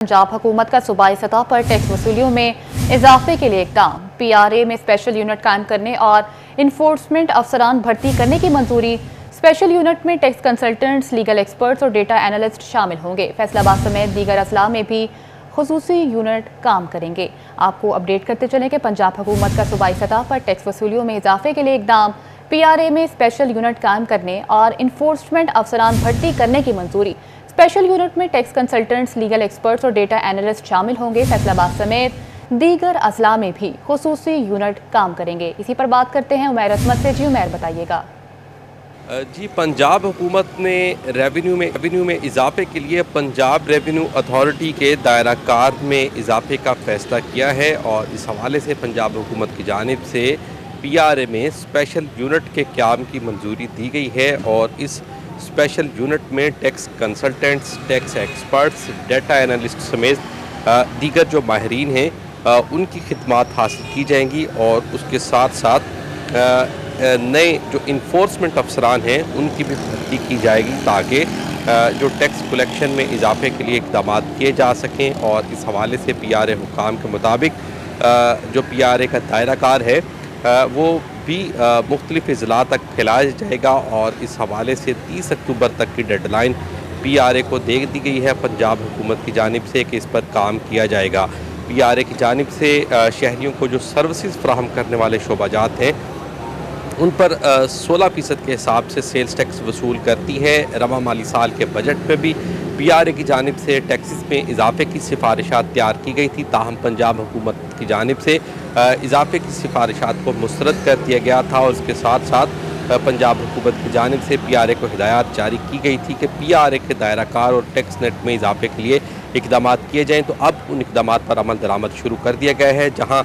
पंजाब हुकूमत का सूबाई सतह पर टैक्स वसूलियों में इजाफे के लिए इकदाम। PRA में स्पेशल यूनिट कायम करने और इन्फोर्समेंट अफसरान भर्ती करने की मंजूरी। स्पेशल यूनिट में टैक्स कंसल्टेंट्स, लीगल एक्सपर्ट्स और डेटा एनालिस्ट शामिल होंगे। फैसलाबाद समेत दीगर अजला में भी खुसूसी यूनिट काम करेंगे। आपको अपडेट करते चलें कि पंजाब हुकूमत का सूबाई सतह पर टैक्स वसूलियों में इजाफे के लिए इकदाम। PRA में स्पेशल यूनिट कायम करने और इन्फोर्समेंट अफसरान भर्ती करने की मंजूरी। स्पेशल यूनिट में टैक्स कंसल्टेंट्स, लीगल एक्सपर्ट्स और डेटा एनालिस्ट शामिल होंगे। फैसलाबाद समेत दीगर अजला में भी खुसूसी यूनिट काम करेंगे। इसी पर बात करते हैं उमैर असमत से। जी उमैर, बताइएगा। जी, पंजाब हुकूमत ने रेवेन्यू में इजाफे के लिए पंजाब रेवेन्यू अथॉरिटी के दायरा कार में इजाफे का फैसला किया है और इस हवाले से पंजाब हुकूमत की जानिब से PRA में स्पेशल यूनिट के क़याम की मंजूरी दी गई है और इस स्पेशल यूनिट में tax consultants, tax experts, data analyst समेत दीगर जो माहिरीन हैं उनकी खिदमात हासिल की जाएंगी और उसके साथ साथ नए जो इन्फोर्समेंट अफसरान हैं उनकी भी भर्ती की जाएगी ताकि जो टैक्स कलेक्शन में इजाफे के लिए इक़दाम किए जा सकें। और इस हवाले से PRA हुकाम के मुताबिक जो PRA का दायरा कार है वो भी मुख्तलिफ़ अज़ला तक फैलाया जाएगा और इस हवाले से 30 अक्टूबर तक की डेडलाइन PRA को दे दी गई है पंजाब हुकूमत की जानिब से कि इस पर काम किया जाएगा। PRA की जानिब से शहरियों को जो सर्विसेज फ्राहम करने वाले शोबाजात हैं उन पर 16% के हिसाब से सेल्स टैक्स वसूल करती है। रवा माली साल के बजट में भी PRA की जानिब से टैक्सेस में इजाफे की सिफारिशात तैयार की गई थी, ताहम पंजाब हुकूमत की जानिब से इजाफे की सिफारिशात को मुस्तरद कर दिया गया था और उसके साथ साथ पंजाब हुकूमत की जानिब से PRA को हिदायत जारी की गई थी कि PRA के दायरा कार और टैक्स नेट में इजाफे के लिए इक़दाम किए जाएँ। तो अब उन इक़दाम पर अमल दरामद शुरू कर दिया गया है, जहाँ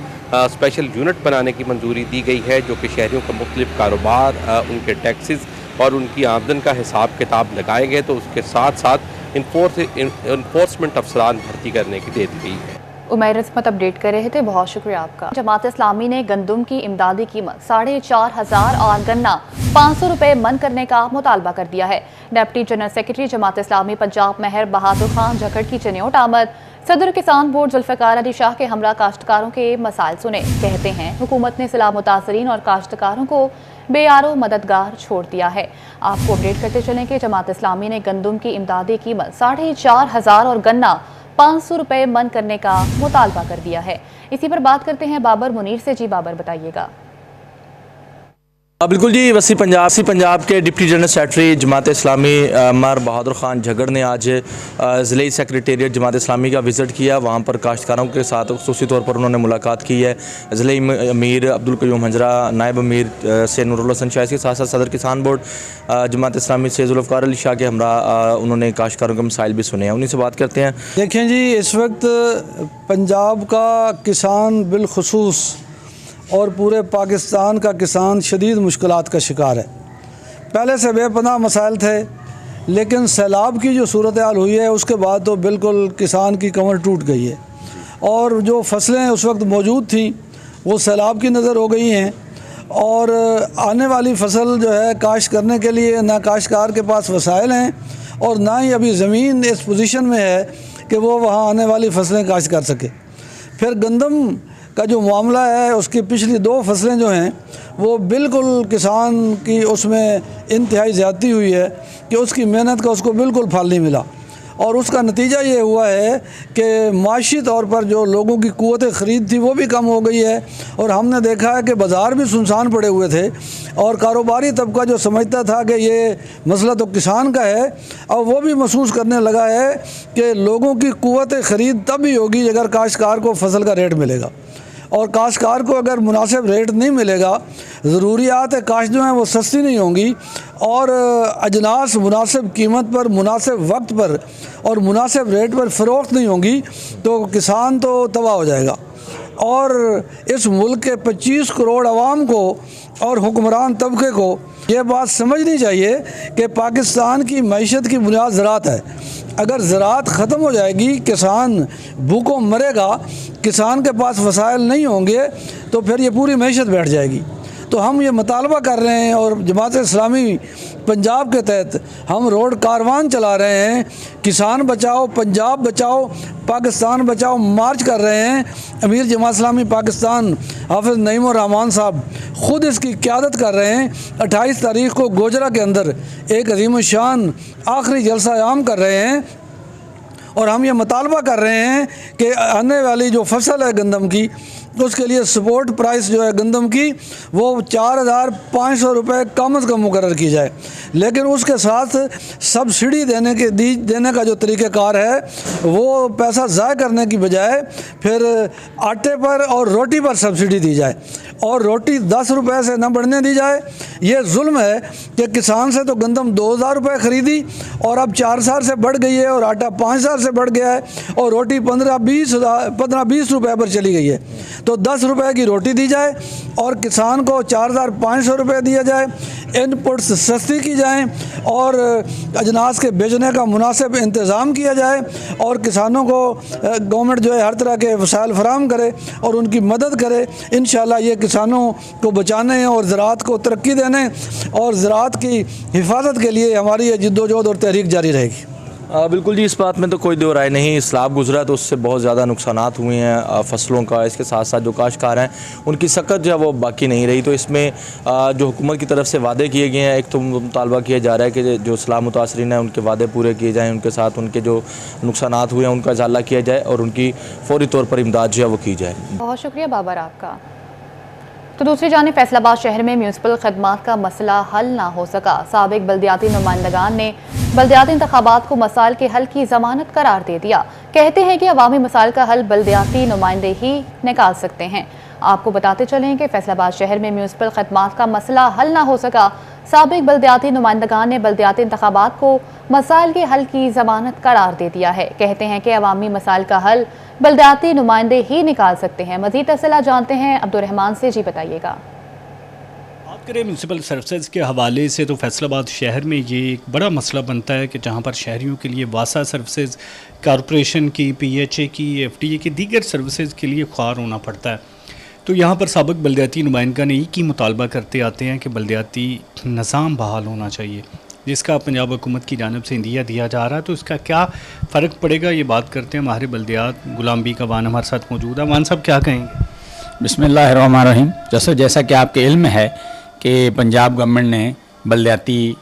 स्पेशल यूनिट बनाने की मंजूरी दी गई है जो कि शहरियों का मुख्तलिफ कारोबार, उनके टैक्सेस और उनकी आमदन का हिसाब किताब लगाए गए। तो उसके साथ साथ इन्फोर्समेंट अफसरान भर्ती करने की दे दी गई है। उमैर असमत अपडेट कर रहे थे, बहुत शुक्रिया आपका। जमात इस्लामी ने गंदम की इमदादी कीमत 4,500 और गन्ना 500 रुपये मन करने का मुतालबा कर दिया है। Deputy general secretary Jamaat Islami Punjab मेहर बहादुर खान झकड़ की चनियोट आमद। सदर किसान बोर्ड जुल्फ़िकार अली शाह के हमरा काश्तकारों के मसाइल सुने। कहते हैं हुकूमत ने सिला मुतासरीन और काश्तकारों को बेयारो मददगार छोड़ दिया है। आपको अपडेट करते चलें कि जमात इस्लामी ने गंदम की इमदादी कीमत 4,500 और गन्ना 500 रुपये मन करने का मुतालबा कर दिया है। इसी पर बात करते हैं बाबर मुनीर से। जी बाबर, बताइएगा। बिल्कुल जी, वसी पंजाब के deputy general secretary Jamaat Islami मेहर बहादुर खान झगड़ ने आज ज़िले सेक्रेटेरिएट जमात इस्लामी का विज़िट किया। वहाँ पर काश्तकारों के साथ ख़ुसूसी तौर पर उन्होंने मुलाकात की है। ज़िले अमीर अब्दुल क़य्यूम हंजरा, नायब अमीर से नूरुल हसन शाह के साथ साथ सदर किसान बोर्ड जमात इस्लामी से जुल्फ़िकार अली शाह के हमरा उन्होंने काश्तकारों के मसाइल भी सुने हैं। उन्हीं से बात करते हैं। देखें जी, इस वक्त पंजाब का किसान बिलखुसूस और पूरे पाकिस्तान का किसान शदीद मुश्किलात का शिकार है। पहले से बेपनाह मसाइल थे, लेकिन सैलाब की जो सूरत हाल हुई है उसके बाद तो बिल्कुल किसान की कमर टूट गई है और जो फसलें उस वक्त मौजूद थीं वो सैलाब की नज़र हो गई हैं और आने वाली फसल जो है काश्त करने के लिए ना काश्तकार के पास वसाइल हैं और ना ही अभी ज़मीन इस पोजीशन में है कि वो वहाँ आने वाली फसलें काश्त कर सके। फिर गंदम का जो मामला है उसकी पिछली 2 फसलें जो हैं वो बिल्कुल किसान की उसमें इंतहाई ज़्यादती हुई है कि उसकी मेहनत का उसको बिल्कुल फल नहीं मिला और उसका नतीजा ये हुआ है कि माशी तौर पर जो लोगों की क़ुव्वत ख़रीद थी वो भी कम हो गई है और हमने देखा है कि बाज़ार भी सुनसान पड़े हुए थे और कारोबारी तबका जो समझता था कि ये मसला तो किसान का है, अब वो भी महसूस करने लगा है कि लोगों की क़ुव्वत ख़रीद तब ही होगी अगर काश्तकार को फसल का रेट मिलेगा और काश्तकार को अगर मुनासिब रेट नहीं मिलेगा, ज़रूरियात काश्त जो हैं वो सस्ती नहीं होंगी और अजनास मुनासिब कीमत पर, मुनासिब वक्त पर और मुनासिब रेट पर फ़रोख्त नहीं होंगी तो किसान तो तबाह हो जाएगा। और इस मुल्क के 25 करोड़ आवाम को और हुक्मरान तबके को ये बात समझनी चाहिए कि पाकिस्तान की मईशत की बुनियाद ज़राअत है। अगर ज़राअत ख़त्म हो जाएगी, किसान भूखों मरेगा, किसान के पास वसाइल नहीं होंगे तो फिर ये पूरी मईशत बैठ जाएगी। तो हम ये मुतालबा कर रहे हैं और जमात इस्लामी पंजाब के तहत हम रोड कारवान चला रहे हैं। किसान बचाओ, पंजाब बचाओ, पाकिस्तान बचाओ मार्च कर रहे हैं। अमीर जमात इस्लामी पाकिस्तान हाफिज़ नईमुर रहमान साहब ख़ुद इसकी क़यादत कर रहे हैं। 28 तारीख़ को गोजरा के अंदर एक अज़ीम शान आखिरी जलसा आम कर रहे हैं और हम ये मुतालबा कर रहे हैं कि आने वाली जो फसल है गंदम की, उसके लिए सपोर्ट प्राइस जो है गंदम की वो 4,500 रुपये कम से कम मुकर्रर की जाए। लेकिन उसके साथ सब्सिडी देने का जो तरीक़ेकार है वो पैसा ज़ाय करने की बजाय फिर आटे पर और रोटी पर सब्सिडी दी जाए और रोटी 10 रुपये से न बढ़ने दी जाए। ये जुल्म है कि किसान से तो गंदम 2,000 रुपये ख़रीदी और अब 4,000 से बढ़ गई है और आटा 5,000 से बढ़ गया है और रोटी 15-20 रुपये पर चली गई है। तो 10 रुपये की रोटी दी जाए और किसान को 4,500 रुपये दिया जाए, इनपुट्स सस्ती की जाएँ और अजनास के बेचने का मुनासिब इंतज़ाम किया जाए और किसानों को गवर्नमेंट जो है हर तरह के वसाइल फराहम करे और उनकी मदद करे। इंशाअल्लाह ये किसानों को बचाने और ज़राअत को तरक्की देने और ज़राअत की हिफाजत के लिए हमारी ये जिद्दोजहद और तहरीक जारी रहेगी। बिल्कुल जी, इस बात में तो कोई दो राय नहीं। सैलाब गुजरा तो उससे बहुत ज़्यादा नुकसानात हुए हैं फसलों का। इसके साथ साथ जो काश्तकार हैं उनकी सकत जो है वो बाकी नहीं रही। तो इसमें जो हुकूमत की तरफ से वादे किए गए हैं, एक तो मुतालबा किया जा रहा है कि जो सैलाब मुतासरीन हैं उनके वादे पूरे किए जाएँ, उनके साथ उनके जो नुकसानात हुए हैं उनका इजाला किया जाए और उनकी फौरी तौर पर इमदाद जो है वो की जाए। बहुत शुक्रिया बाबर आपका। तो दूसरी जानिब फैसलाबाद शहर में म्यूनसिपल खदमात का मसला हल ना हो सका। साबिक बल्दियाती नुमाइंदगान ने बल्दियाती इंतखाबात को मसाइल के हल की ज़मानत करार दे दिया। कहते हैं कि अवामी मसाइल का हल बल्दियाती नुमाइंदे ही निकाल सकते हैं। आपको बताते चलें कि फैसलाबाद शहर में म्यूनसिपल खदमात का मसला हल ना हो सका। साबिक बल्दियाती नुमाइंदगान ने बल्दियाती इंतखाबात को मसाइल के हल की ज़मानत करार दे दिया है। कहते हैं कि अवामी मसाइल का हल बल्दियाती नुमाइंदे ही निकाल सकते हैं। मज़ीद तफसीलात जानते हैं अब्दुर्रहमान से। जी बताइएगा। बात करें म्यूनसिपल सर्विसेज के हवाले से तो फैसलाबाद शहर में ये एक बड़ा मसला बनता है कि जहाँ पर शहरियों के लिए वासा सर्विसेज, कॉरपोरेशन की, PHA की, FTA की दीगर सर्विसेज के लिए ख्वार होना पड़ता है। तो यहाँ पर साबिक बल्दियाती नुमाइंदगान एक ही मुतालबा करते आते हैं कि बल्दियाती निज़ाम बहाल होना चाहिए, जिसका पंजाब हुकूमत की जानिब से इंदिया दिया जा रहा है। तो इसका क्या फ़र्क पड़ेगा, ये बात करते हैं माहिर बल्दियात गुलाम बी का वान हमारे साथ मौजूद है। वान साहब क्या कहेंगे? बिस्मिल्लाहिर्रहमानिर्रहीम। जैसा कि आपके इल्म है कि पंजाब गवर्नमेंट ने बल्दियाती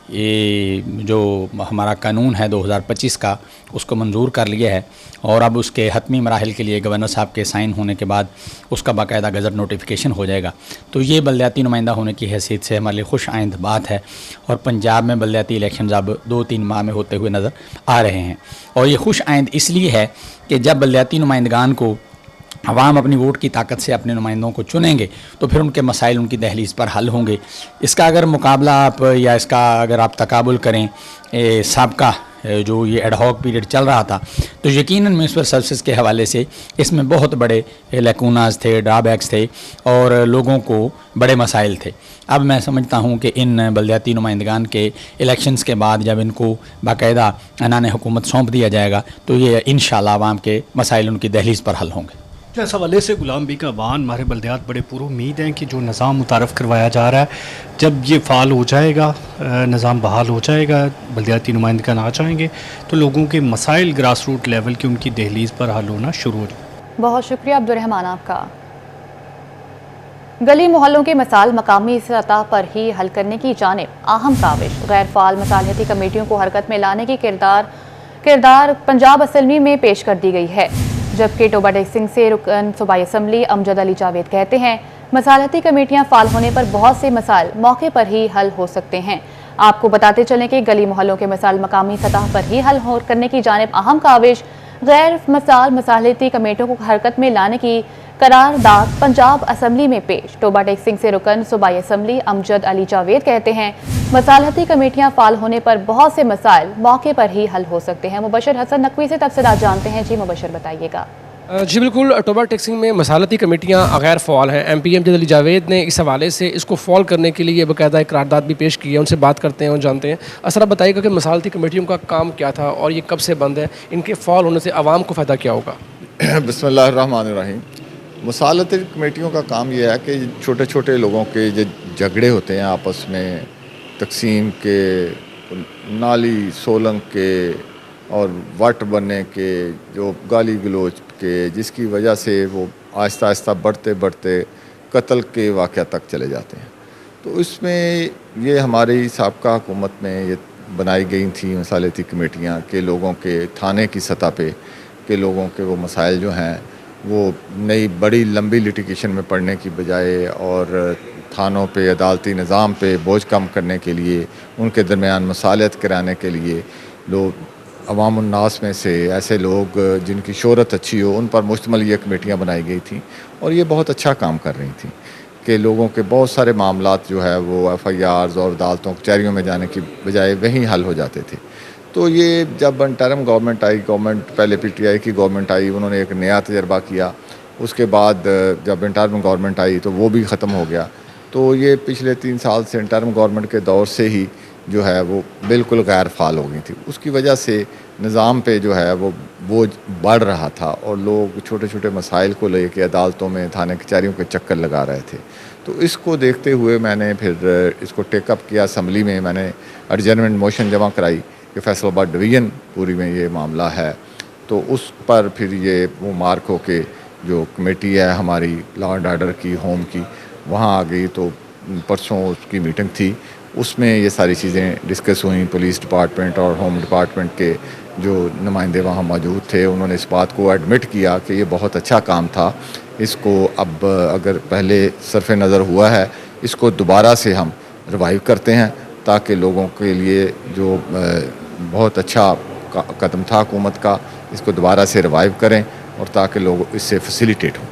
जो हमारा कानून है 2025 का, उसको मंजूर कर लिया है और अब उसके हतमी मराहिल के लिए गवर्नर साहब के साइन होने के बाद उसका बाकायदा गज़ट नोटिफिकेशन हो जाएगा। तो ये बल्दियाती नुमाइंदा होने की हैसियत से हमारे लिए खुश आइंद बात है और पंजाब में बल्दियाती इलेक्शन अब 2-3 माह में होते हुए नज़र आ रहे हैं। और ये खुश आइंद इसलिए है कि जब बल्दियाती नुमाइंदगान को अवाम अपनी वोट की ताकत से अपने नुमाइंदों को चुनेंगे तो फिर उनके मसाइल उनकी दहलीज़ पर हल होंगे। इसका अगर मुकाबला आप या इसका अगर आप तकाबुल करें सबका जो ये एडहॉक पीरियड चल रहा था तो यकीनन म्यूनसिपल सर्विसेज के हवाले से इसमें बहुत बड़े लैकूनाज थे, ड्राबैक्स थे और लोगों को बड़े मसाइल थे। अब मैं समझता हूँ कि इन बल्दियाती नुमाइंदगान के इलेक्शंस के बाद जब इनको बाकायदा ऐलान हुकूमत सौंप दिया जाएगा तो ये इंशाअल्लाह अवाम के मसाइल उनकी दहलीज़ पर हल होंगे। इस हवाले से गुलाम बी का वान हमारे बल्दियात बड़े पूरी उम्मीद हैं कि जो निज़ाम मुतारफ़ करवाया जा रहा है, जब ये फ़ाल हो जाएगा, निज़ाम बहाल हो जाएगा, बल्दियाती नुमाइंदगान आ जाएंगे तो लोगों के मसाइल ग्रास रूट लेवल की उनकी दहलीज़ पर हल होना शुरू हो जाए। बहुत शुक्रिया अब्दुर्रहमान आपका। गली मोहल्लों के मसाइल मकामी सतह पर ही हल करने की जानिब अहम काविश। गैर फ़ाल मसालहती कमेटियों को हरकत में लाने की किरदार पंजाब असम्बली में पेश कर दी गई है। जबकि टोबा टेक्सिंग से रुकन सूबाई असम्बली अमजद अली जावेद कहते हैं मसालहती कमेटियां फ़ाल होने पर बहुत से मसाइल मौके पर ही हल हो सकते हैं। आपको बताते चलें कि गली मोहल्लों के मसाइल मकामी सतह पर ही हल करने की जानिब अहम काविश। गैर मसालहती कमेटियों को हरकत में लाने की करारदाद पंजाब असम्बली में पेश। टोबा टेक्सिंग से रुकन सूबाई असम्बली अमजद अली जावेद कहते हैं मसालहती कमेटियां फ़ाल होने पर बहुत से मसाइल मौके पर ही हल हो सकते हैं। मुबशर हसन नकवी से तफसीलात जानते हैं। जी मुबशर बताइएगा। जी बिल्कुल, टोबा टेक्सिंग में मसालती कमेटियाँ गैर फ़ाल हैं। MP अमजद अली जावेद ने इस हवाले से इसको फ़ॉल करने के लिए बाकायदा एक करारदाद भी पेश की है। उनसे बात करते हैं और जानते हैं। असर बताइएगा कि मसालती कमेटियों का काम क्या था और ये कब से बंद है, इनके फ़ॉल होने से आवाम को फ़ायदा क्या होगा? बिस्मिल्लाहिर्रहमानिर्रहीम। मसालती कमेटियों का काम यह है कि छोटे छोटे लोगों के जो झगड़े होते हैं आपस में, तकसीम के, नाली सोलंग के और वट बनने के, जो गाली गलोच के, जिसकी वजह से वो आहिस्ता आहिस्ता बढ़ते बढ़ते कत्ल के वाक़या तक चले जाते हैं। तो इसमें ये हमारी साबका हुकूमत में ये बनाई गई थी मसालती कमेटियाँ के लोगों के थाने की सतह पे के लोगों के वो मसाइल जो हैं वो नई बड़ी लंबी लिटिगेशन में पड़ने की बजाय और थानों पे अदालती निज़ाम पे बोझ कम करने के लिए, उनके दरमियान मसालत कराने के लिए लोग अवाम उन्नास में से ऐसे लोग जिनकी शोहरत अच्छी हो उन पर मुश्तमिल ये कमेटियाँ बनाई गई थी और ये बहुत अच्छा काम कर रही थी कि लोगों के बहुत सारे मामलात जो है वो FIRs और अदालतों कचहरियों में जाने की बजाय वहीं हल हो जाते थे। तो ये जब इंटरिम गवर्नमेंट आई, पहले PTI की गवर्नमेंट आई, उन्होंने एक नया तजर्बा किया। उसके बाद जब इंटरिम गवर्नमेंट आई तो वो भी ख़त्म हो गया। तो ये पिछले 3 साल से इंटरिम गवर्नमेंट के दौर से ही जो है वो बिल्कुल गैर फाल हो गई थी। उसकी वजह से निज़ाम पे जो है वो बोझ बढ़ रहा था और लोग छोटे छोटे मसाइल को लेके अदालतों में, थाने कचहरियों के चक्कर लगा रहे थे। तो इसको देखते हुए मैंने फिर इसको टेकअप किया। असम्बली में मैंने एडजर्नमेंट मोशन जमा कराई कि फैसलाबाद डिवीज़न पूरी में ये मामला है। तो उस पर फिर ये वो मार्क हो के जो कमेटी है हमारी लॉ एंड ऑर्डर की, होम की, वहाँ आ गई। तो परसों उसकी मीटिंग थी, उसमें ये सारी चीज़ें डिस्कस हुई। पुलिस डिपार्टमेंट और होम डिपार्टमेंट के जो नुमाइंदे वहाँ मौजूद थे उन्होंने इस बात को एडमिट किया कि ये बहुत अच्छा काम था। इसको अब अगर पहले सरफ नज़र हुआ है, इसको दोबारा से हम रिवाइव करते हैं ताकि लोगों के लिए जो बहुत अच्छा कदम था हुकूमत का, इसको दोबारा से रिवाइव करें और ताकि लोग इससे फैसिलिटेट हों।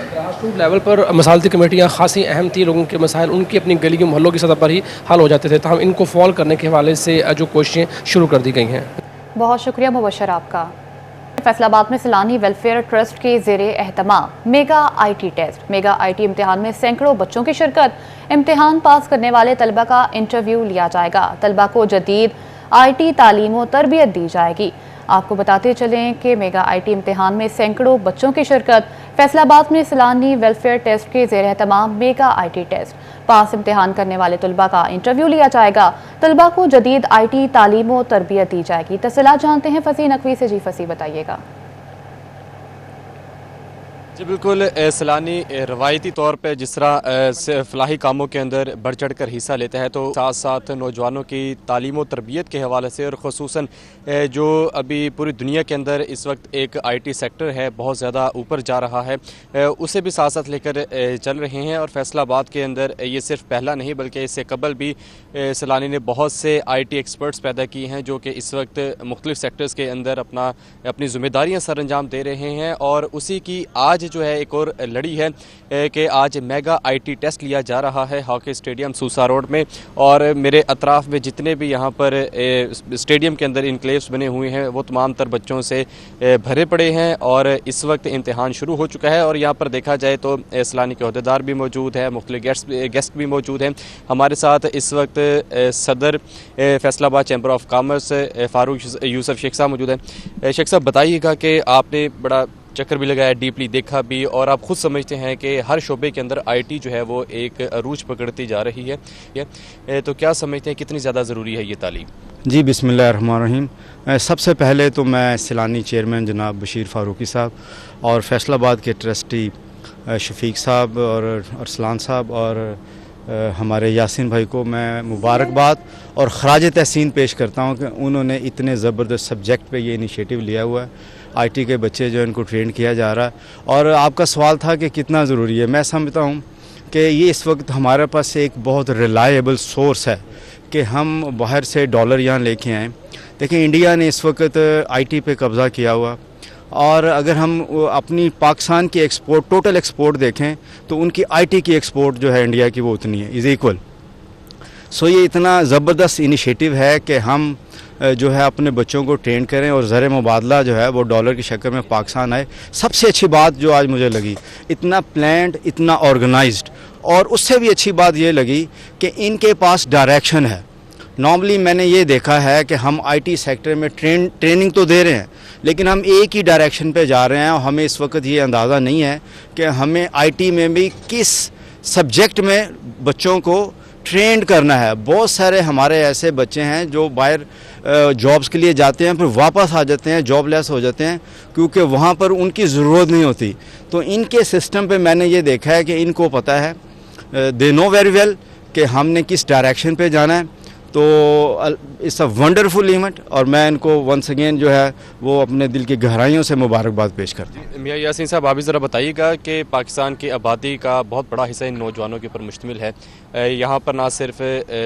ग्रासरूट लेवल पर मसालती कमेटियाँ खासी अहम थी। लोगों के मसाइल उनकी अपनी गली मोहल्लों की सतह पर ही हल हो जाते थे। तो हम इनको फॉल करने के हवाले से जो कोशिशें शुरू कर दी गई हैं। बहुत शुक्रिया मुबशर आपका। फैसलाबाद में सैलानी वेलफेयर ट्रस्ट के ज़ेरे एहतमाम mega IT test. Mega IT इम्तिहान में सैकड़ों बच्चों की शिरकत। इम्तिहान पास करने वाले तलबा का इंटरव्यू लिया जाएगा। तलबा को जदीद IT तालीम और तरबियत दी जाएगी। आपको बताते चलें कि मेगा IT इम्तिहान में सैकड़ों बच्चों की शिरकत। फैसलाबाद में सैलानी वेलफेयर टेस्ट के ज़ेरे एहतमाम मेगा IT टेस्ट। पास इम्तिहान करने वाले तलबा का इंटरव्यू लिया जाएगा। तलबा को जदीद IT तालीम और तरबियत दी जाएगी। तफसीलात जानते हैं फसी नकवी से। जी फसी बताइएगा। जी बिल्कुल, सैलानी रवायती तौर पे जिस तरह फलाही कामों के अंदर बढ़ चढ़ कर हिस्सा लेता है, तो साथ साथ नौजवानों की तालीम और तरबियत के हवाले से और ख़ुसूसन जो अभी पूरी दुनिया के अंदर इस वक्त एक IT सेक्टर है बहुत ज़्यादा ऊपर जा रहा है, उसे भी साथ साथ लेकर चल रहे हैं। और फैसलाबाद के अंदर ये सिर्फ पहला नहीं बल्कि इससे कबल भी सैलानी ने बहुत से IT एक्सपर्ट्स पैदा किए हैं जो कि इस वक्त मुख्तलिफ सेक्टर्स के अंदर अपनी ज़िम्मेदारियाँ सर अंजाम दे रहे हैं। और उसी की आज जो है एक और लड़ी है कि आज मेगा IT टेस्ट लिया जा रहा है हॉकी स्टेडियम सूसा रोड में। और मेरे अतराफ़ में जितने भी यहाँ पर स्टेडियम के अंदर इनक्लेव्स बने हुए हैं वो तमाम तर बच्चों से भरे पड़े हैं और इस वक्त इम्तिहान शुरू हो चुका है। और यहाँ पर देखा जाए तो सैलानी के अहदेदार भी मौजूद है, मुख्तलिफ गेस्ट भी मौजूद हैं। हमारे साथ इस वक्त सदर Faisalabad chamber of commerce Farooq Yusuf Sheikh साहब मौजूद हैं। शेख साहब बताइएगा कि आपने बड़ा चक्कर भी लगाया, डीपली देखा भी, और आप ख़ुद समझते हैं कि हर शोबे के अंदर IT जो है वो एक अरूज पकड़ती जा रही है, तो क्या समझते हैं कितनी ज़्यादा ज़रूरी है ये तालीम? जी बिस्मिल्लाहिर्रहमानिर्रहीम। सबसे पहले तो मैं सैलानी चेयरमैन जनाब बशीर फ़ारूकी साहब और फैसलाबाद के ट्रस्टी शफीक साहब और अरसलान साहब और हमारे यासिन भाई को मैं मुबारकबाद और ख़राज तहसीन पेश करता हूँ कि उन्होंने इतने ज़बरदस्त सब्जेक्ट पे ये इनिशिएटिव लिया हुआ है। IT के बच्चे जो इनको ट्रेन किया जा रहा है। और आपका सवाल था कि कितना ज़रूरी है, मैं समझता हूँ कि ये इस वक्त हमारे पास एक बहुत रिलायबल सोर्स है कि हम बाहर से डॉलर यहाँ लेके आएँ। देखिए इंडिया ने इस वक्त IT पे कब्ज़ा किया हुआ, और अगर हम अपनी पाकिस्तान की एक्सपोर्ट, टोटल एक्सपोर्ट देखें तो उनकी IT की एक्सपोर्ट जो है इंडिया की वो उतनी है, इज़ इक्वल। सो ये इतना ज़बरदस्त इनिशिएटिव है कि हम जो है अपने बच्चों को ट्रेन करें और ज़र मुबादला जो है वो डॉलर की शक्ल में पाकिस्तान आए। सबसे अच्छी बात जो आज मुझे लगी, इतना प्लान्ड, इतना ऑर्गेनाइज्ड, और उससे भी अच्छी बात ये लगी कि इनके पास डायरेक्शन है। नॉर्मली मैंने ये देखा है कि हम IT सेक्टर में ट्रेनिंग तो दे रहे हैं लेकिन हम एक ही डायरेक्शन पे जा रहे हैं और हमें इस वक्त ये अंदाज़ा नहीं है कि हमें IT में भी किस सब्जेक्ट में बच्चों को ट्रेंड करना है। बहुत सारे हमारे ऐसे बच्चे हैं जो बाहर जॉब्स के लिए जाते हैं, फिर वापस आ जाते हैं, जॉबलेस हो जाते हैं, क्योंकि वहाँ पर उनकी ज़रूरत नहीं होती। तो इनके सिस्टम पे मैंने ये देखा है कि इनको पता है, दे नो वेरी वेल कि हमने किस डायरेक्शन पे जाना है। तो इट्स अ वंडरफुल इवेंट और मैं इनको वंस अगेन जो है वो अपने दिल की गहराइयों से मुबारकबाद पेश करता हूँ। मियां यासीन साहब, आप भी ज़रा बताइएगा कि पाकिस्तान की आबादी का बहुत बड़ा हिस्सा इन नौजवानों के ऊपर मुश्तमिल है। यहाँ पर ना सिर्फ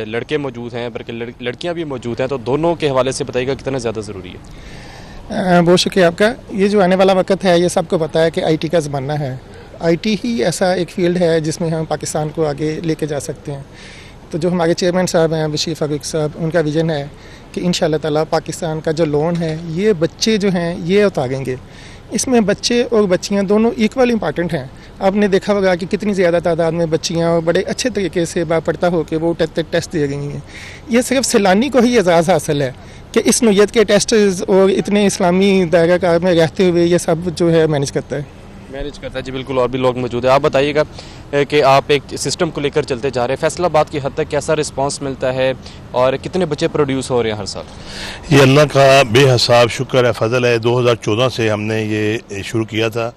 लड़के मौजूद हैं बल्कि लड़कियाँ भी मौजूद हैं, तो दोनों के हवाले से बताइएगा कितना ज़्यादा ज़रूरी है। बहुत शुक्रिया आपका। ये जो आने वाला वक्त है, ये सबको पता है कि आईटी का ज़माना है। आईटी ही ऐसा एक फील्ड है जिसमें हम पाकिस्तान को आगे लेके जा सकते हैं। तो जो हमारे चेयरमैन साहब हैं बशीर फारूक साहब, उनका विज़न है कि इंशाअल्लाह ताला पाकिस्तान का जो लोन है ये बच्चे जो हैं ये उतारेंगे। इसमें बच्चे और बच्चियां दोनों इक्वल इम्पॉर्टेंट हैं। आपने देखा होगा कि कितनी ज़्यादा तादाद में बच्चियां बड़े अच्छे तरीके से बापड़ता होकर वो टेस्ट दे रही हैं। ये सिर्फ सैलानी को ही एजाज़ हासिल है कि इस नौयत के टेस्ट और इतने इस्लामी दायरा कार में रहते हुए ये सब जो है मैनेज करता है। जी बिल्कुल, और भी लोग मौजूद है। आप बताइएगा कि आप एक सिस्टम को लेकर चलते जा रहे हैं, फैसलाबाद की हद तक कैसा रिस्पांस मिलता है और कितने बच्चे प्रोड्यूस हो रहे हैं हर साल? ये अल्लाह का बेहिसाब शुक्र है, फ़ज़ल है। 2014 से हमने ये शुरू किया था।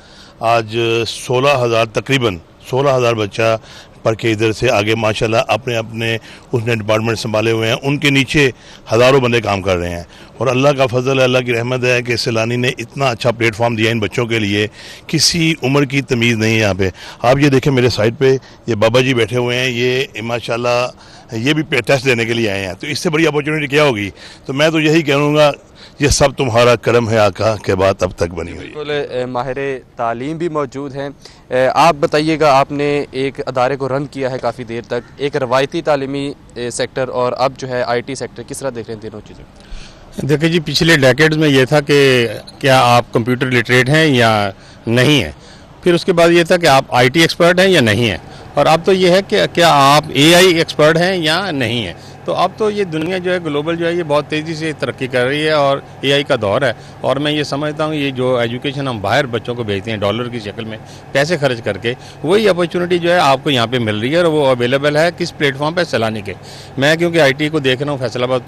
आज 16,000 तकरीबन 16,000 बच्चा पढ़ के इधर से आगे माशाल्लाह अपने अपने उसने डिपार्टमेंट संभाले हुए हैं। उनके नीचे हज़ारों बंदे काम कर रहे हैं और अल्लाह का फजल है, अल्लाह की रहमत है कि सैलानी ने इतना अच्छा प्लेटफॉर्म दिया इन बच्चों के लिए। किसी उम्र की तमीज़ नहीं है यहाँ पे। आप ये देखें मेरे साइड पे ये बाबा जी बैठे हुए हैं, ये माशाल्लाह ये भी टेस्ट देने के लिए आए हैं। तो इससे बड़ी अपॉर्चुनिटी क्या होगी? तो मैं तो यही कहूँगा, ये सब तुम्हारा करम है आका के बाद अब तक बनी हुई। बिल्कुल, माहिर तालीम भी मौजूद हैं। आप बताइएगा, आपने एक अदारे को रन किया है काफ़ी देर तक, एक रवायती तालीमी सेक्टर और अब जो है आईटी सेक्टर, किस तरह देख रहे हैं तीनों चीज़ें? देखिए जी, पिछले डेकेड्स में ये था कि क्या आप कंप्यूटर लिटरेट हैं या नहीं हैं, फिर उसके बाद ये था कि आप आईटी एक्सपर्ट हैं या नहीं हैं, और अब तो ये है कि क्या आप एआई एक्सपर्ट हैं या नहीं हैं। तो अब तो ये दुनिया जो है ग्लोबल जो है ये बहुत तेज़ी से तरक्की कर रही है और एआई का दौर है। और मैं ये समझता हूँ ये जो एजुकेशन हम बाहर बच्चों को भेजते हैं डॉलर की शक्ल में पैसे खर्च करके, वही अपॉर्चुनिटी जो है आपको यहाँ पे मिल रही है और वो अवेलेबल है किस प्लेटफॉर्म पे चलाने के। मैं क्योंकि आईटी को देख रहा हूँ फैसलाबाद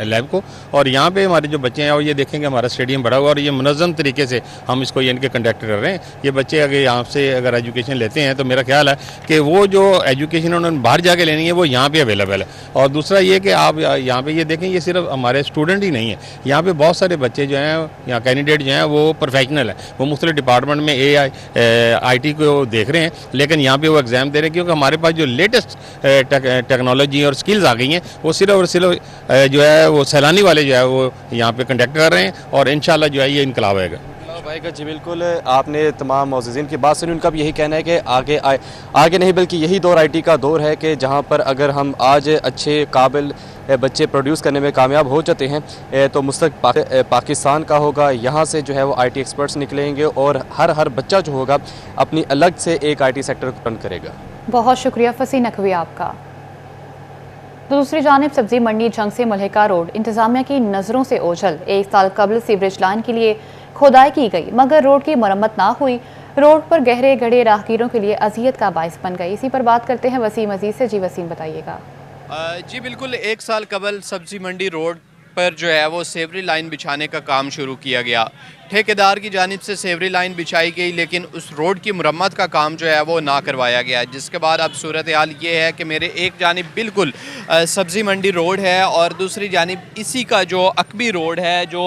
लैब को, और यहाँ पे हमारे जो बच्चे हैं और ये देखेंगे हमारा स्टेडियम बड़ा हुआ और ये मुनज़्ज़म तरीके से हम इसको इनके कंडक्ट कर रहे हैं। ये बच्चे अगर यहाँ से अगर एजुकेशन लेते हैं तो मेरा ख्याल है कि वो जो एजुकेशन उन्होंने बाहर जाके लेनी है वो यहाँ पर अवेलेबल है। और दूसरा ये कि आप यहाँ पे ये देखें, ये सिर्फ हमारे स्टूडेंट ही नहीं है, यहाँ पे बहुत सारे बच्चे जो हैं यहाँ कैंडिडेट जो हैं वो प्रोफेशनल हैं, वो मुख्तलिफ डिपार्टमेंट में आईटी को देख रहे हैं, लेकिन यहाँ पे वो एग्ज़ाम दे रहे हैं क्योंकि हमारे पास जो लेटेस्ट टेक्नोलॉजी और स्किल्स आ गई हैं वो सिर्फ और सिर्फ जो है वो सैलानी वाले जो है वो यहाँ पे कंडक्ट कर रहे हैं और इंशाल्लाह जो है ये इनकलाब आएगा। जी बिल्कुल, आपने तमाम मौजूदीन की बात सुनी। उनका भी यही कहना है कि आगे नहीं बल्कि यही दौर आईटी का दौर है कि जहां पर अगर हम आज अच्छे काबिल बच्चे प्रोड्यूस करने में कामयाब हो जाते हैं तो मुस्तक़बिल पाकिस्तान का होगा। यहाँ से जो है वो आईटी एक्सपर्ट्स निकलेंगे और हर बच्चा जो होगा अपनी अलग से एक आईटी सेक्टर को रन करेगा। बहुत शुक्रिया फसी नकवी आपका। दूसरी जानिब सब्जी मंडी जंग से मलहिका रोड इंतजामिया की नज़रों से ओझल। 1 साल कबल सीवरेज लाइन के लिए खोदाई की गई मगर रोड की मरम्मत ना हुई। रोड पर गहरे गड्ढे राहगीरों के लिए अजियत का बाइस बन गई। इसी पर बात करते हैं वसीम अजीज से। जी वसीम, बताइएगा। जी बिल्कुल, 1 साल कबल सब्जी मंडी रोड पर जो है वो सेवरी लाइन बिछाने का काम शुरू किया गया। ठेकेदार की जानिब से सेवरी लाइन बिछाई गई लेकिन उस रोड की मुरम्मत का काम जो है वो ना करवाया गया, जिसके बाद अब सूरत हाल ये है कि मेरे एक जानिब बिल्कुल सब्ज़ी मंडी रोड है और दूसरी जानिब इसी का जो अकबी रोड है जो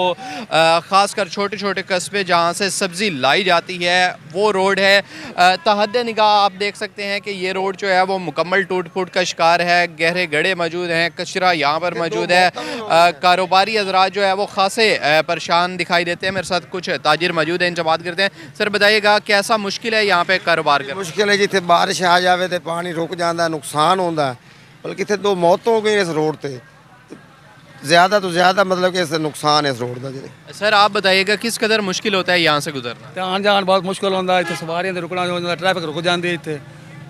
ख़ासकर छोटे छोटे कस्बे जहाँ से सब्ज़ी लाई जाती है वो रोड है। तहद निगाह आप देख सकते हैं कि ये रोड जो है वो मुकम्मल टूट फूट का शिकार है। गहरे गड्ढे मौजूद हैं, कचरा यहाँ पर मौजूद है। कारोबारी हज़रात जो है वो खासे परेशान दिखाई देते हैं। मेरे साथ कुछ ताजिर मौजूद है, इनसे बात करते हैं। सर बताइएगा कैसा मुश्किल है यहाँ पे कारोबार करना? मुश्किल है जिथे बारिश आ जाए तो पानी रुक जाता, नुकसान होता, बल्कि इतने 2 मौत हो गई इस रोड पर। ज़्यादा तो ज़्यादा मतलब कि इससे नुकसान है इस रोड का। सर आप बताइएगा किस कदर मुश्किल होता है यहाँ से गुजरना? आन जान बहुत मुश्किल होता है, इतने सवारियां दे रुकना होता, ट्रैफिक रुक जाती है, इतने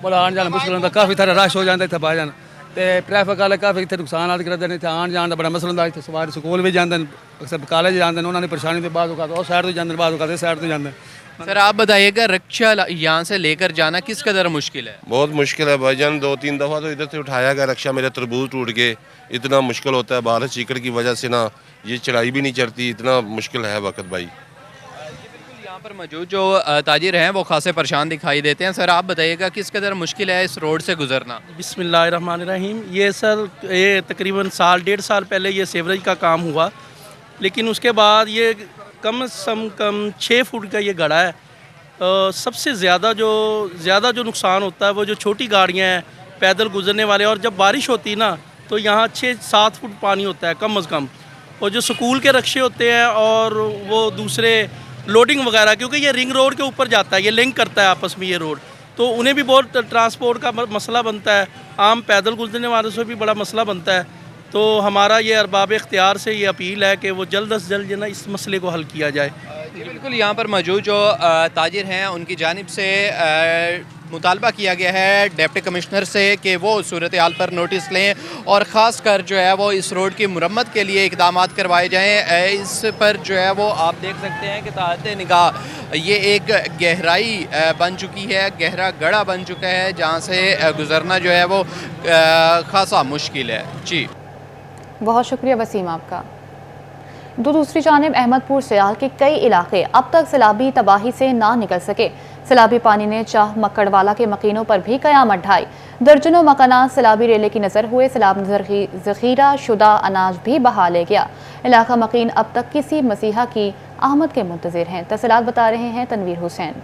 बड़ा आन जाना मुश्किल होता, काफ़ी सारा रश हो जाता इतने पा जाना, तो ट्रैफिक वाले काफ़ी इतने नुकसान करते हैं। इतने आन जान का बड़ा मसला होता, इतने सवारी स्कूल भी जाते हैं, अक्सर कॉलेज जाते हैं, उन्होंने परेशानी के बाद उस साइड तो जाते, बाद इस साइड तो जाते, सर आप बताइएगा, रिक्शा यहाँ से लेकर जाना किस कदर मुश्किल है? बहुत मुश्किल है भाईजान, 2-3 दफ़ा तो इधर से उठाया गया रक्षा, मेरे तरबूज टूट गए। इतना मुश्किल होता है, बारिश चीकड़ की वजह से ना ये चढ़ाई भी नहीं चढ़ती, इतना मुश्किल है वक्त भाई। यहाँ पर मौजूद जो ताजिर हैं वो खासे परेशान दिखाई देते हैं। सर आप बताइएगा किस कदर मुश्किल है इस रोड से गुजरना? बिस्मिल्लाहिर्रहमानिर्रहीम। ये सर ये तकरीबन साल 1.5 साल पहले ये सीवरेज का काम हुआ, लेकिन उसके बाद ये कम से कम 6 फुट का ये गड़ा है। सबसे ज़्यादा जो नुकसान होता है वो जो छोटी गाड़ियाँ हैं, पैदल गुजरने वाले, और जब बारिश होती है ना तो यहाँ 6-7 फुट पानी होता है कम अज़ कम। और जो स्कूल के रक्शे होते हैं और वो दूसरे लोडिंग वगैरह, क्योंकि ये रिंग रोड के ऊपर जाता है, ये लिंक करता है आपस में ये रोड, तो उन्हें भी बहुत ट्रांसपोर्ट का मसला बनता है। आम पैदल गुजरने वालों से भी बड़ा मसला बनता है। तो हमारा ये अरबाब इख्तियार से ये अपील है कि वो जल्द अज जल्द ना इस मसले को हल किया जाए। जी बिल्कुल, यहाँ पर मौजूद जो ताजिर हैं उनकी जानिब से मुतालबा किया गया है डिप्टी कमिश्नर से कि वो सूरत हाल पर नोटिस लें और ख़ास कर जो है वो इस रोड की मुरम्मत के लिए इकदाम करवाए जाएँ। इस पर जो है वो आप देख सकते हैं कि ताहत निगाह ये एक गहराई बन चुकी है, गहरा गड़ा बन चुका है जहाँ से गुज़रना जो है वो ख़ासा मुश्किल है। जी बहुत शुक्रिया वसीम आपका। दूसरी जानिब अहमदपुर सियाल के कई इलाके अब तक सैलाबी तबाही से ना निकल सके। सैलाबी पानी ने चाह मक्कड़वाला के मकीनों पर भी कयामत ढाई। दर्जनों मकानात सैलाबी रेले की नज़र हुए। सैलाब ज़ख़ीरा शुदा अनाज भी बहा ले गया। इलाका मकीन अब तक किसी मसीहा की आमद के मुंतज़िर हैं। तफसीलात बता रहे हैं तनवीर हुसैन।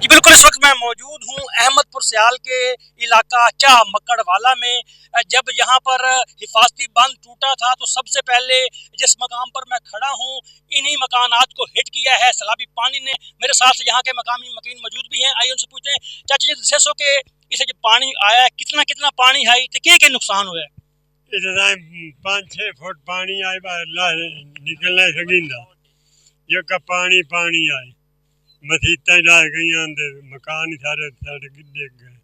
जी बिल्कुल, इस वक्त मैं मौजूद हूँ अहमदपुर सियाल के इलाका चाह मक्कड़वाला में। जब यहाँ पर हिफाजती बंद टूटा था तो सबसे पहले जिस मकाम पर मैं खड़ा हूँ इन्हीं मकानात को हिट किया है सैलाबी पानी ने। मेरे साथ यहाँ के मकामी मकीन मौजूद भी हैं, आइए उनसे पूछते हैं। चाचा जी दसो के इसे जो पानी आया है कितना पानी है तो क्या नुकसान हुआ है? इतना 5-6 फुट पानी आए निकलना सकिंदा, जो का पानी आए मसीता डाल गई, मकान सारे डिग गए।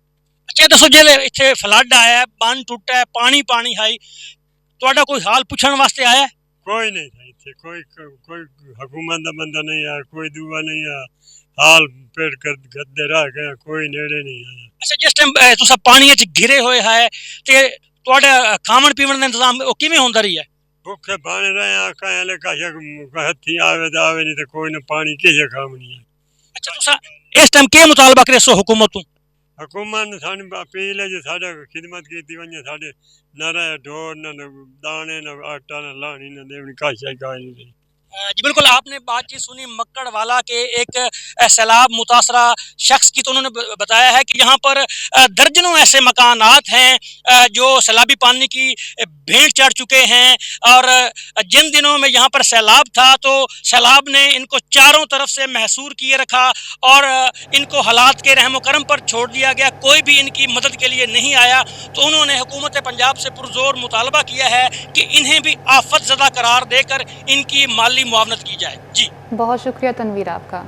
अच्छा दसो जे इतने फ्लड आया, बंद टूटा है, पानी है, तो कोई हाल पूछने वास्ते आया? कोई नहीं था इतने, कोई हुकूमत का बंदा नहीं आया, कोई दुआ नहीं आया, हाल पेड़ कर गद्दे रह गए, कोई नेड़े नहीं आया। अच्छा जिस टाइम तुसा पानी घिरे हुए है तो खावन पीवन का इंतजाम किवें होंदा रही है? भुखे पाने रहे आका हथी आवे तो आवे, नहीं तो कोई ना पानी किसे खावनी है। अच्छा तुसा इस टाइम के मुतालबा करे सो हुकूमत तू? हुकूमत ने साडी अपील है जो साडे खिदमत कीती वने, साडे न रहे ढोर न दाने न आटा न लानी न देवनी काशा गाय नहीं। जी बिल्कुल, आपने बातचीत सुनी मक्कड़वाला के एक सैलाब मुतासरा शख्स की, तो उन्होंने बताया है कि यहाँ पर दर्जनों ऐसे मकानात हैं जो सैलाबी पानी की भेंट चढ़ चुके हैं। और जिन दिनों में यहाँ पर सैलाब था तो सैलाब ने इनको चारों तरफ से महसूर किए रखा और इनको हालात के रहम करम पर छोड़ दिया गया। कोई भी इनकी मदद के लिए नहीं आया। तो उन्होंने हुकूमत पंजाब से पुरजोर मुतालबा किया है कि इन्हें भी आफत ज़दा करार देकर इनकी माली मुआवनत की जाए। जी बहुत शुक्रिया तनवीर आपका।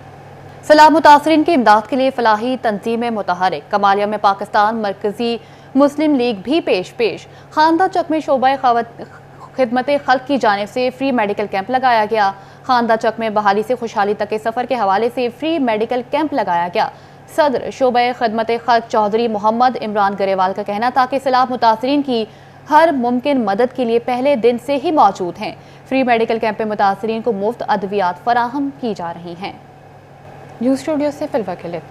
सैलाब मुतासरीन की इमदाद के लिए फलाही तंजीमें मुतहरिक। कमालिया में पाकिस्तान मरकजी मुस्लिम लीग भी पेश। खानदा चक में शोबा खिदमत खल्क की जानिब से फ्री मेडिकल कैंप लगाया गया। खानदा चक में बहाली से खुशहाली तक के सफ़र के हवाले से फ्री मेडिकल कैंप लगाया गया। सदर शोबा खिदमत खल्क चौधरी मोहम्मद इमरान गरेवाल का कहना था कि सैलाब मुतासरीन की हर मुमकिन मदद के लिए पहले दिन से ही मौजूद हैं। फ्री मेडिकल कैंप में मुतासरीन को मुफ्त अद्वियात फराहम की जा रही हैं। न्यूज़ स्टूडियो से फिलवा के लिए